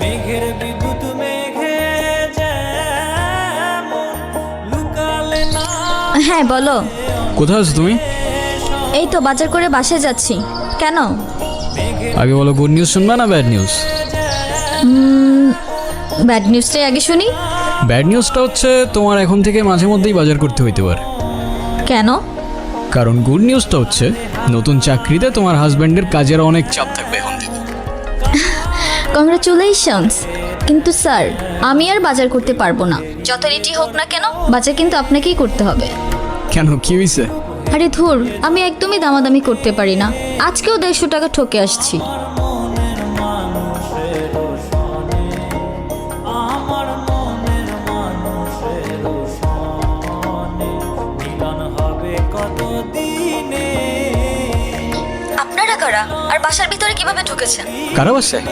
মেঘের বিদ্যুৎ মেঘে যেমন লুকালে না। হ্যাঁ বলো। কোথায় আছো তুমি? এই তো বাজার করে বাসায় যাচ্ছি। কেন? আগে বলো, গুড নিউজ শুনবা না ব্যাড নিউজ? ব্যাড নিউজটাই আগে শুনি। ব্যাড নিউজটা হচ্ছে তোমার এখন থেকে মাঝে মধ্যেই বাজার করতে হইতে পারে। কেন? কারণ গুড নিউজটা হচ্ছে নতুন চাকরিতে তোমার হাজব্যান্ডের কাজের অনেক চাপ থাকবে এখন থেকে। কংগ্রাচুলেশনস। কিন্তু স্যার, আমি আর বাজার করতে পারবো না। যত রেটি হোক না কেন, বাজার কিন্তু আপনাকেই করতে হবে। কেন, কি হয়েছে? আরে ধুর, আমি একদমই দামাদামি করতে পারি না। আজকেও 150 টাকা ঠকে আসছি। মনের মানুষের সনে, আমার মনের মানুষের সনে মিলন হবে কত দিনে। আপনারা কারা আর বাসার ভিতরে কিভাবে ঢুকেছেন? কারা বাসায়?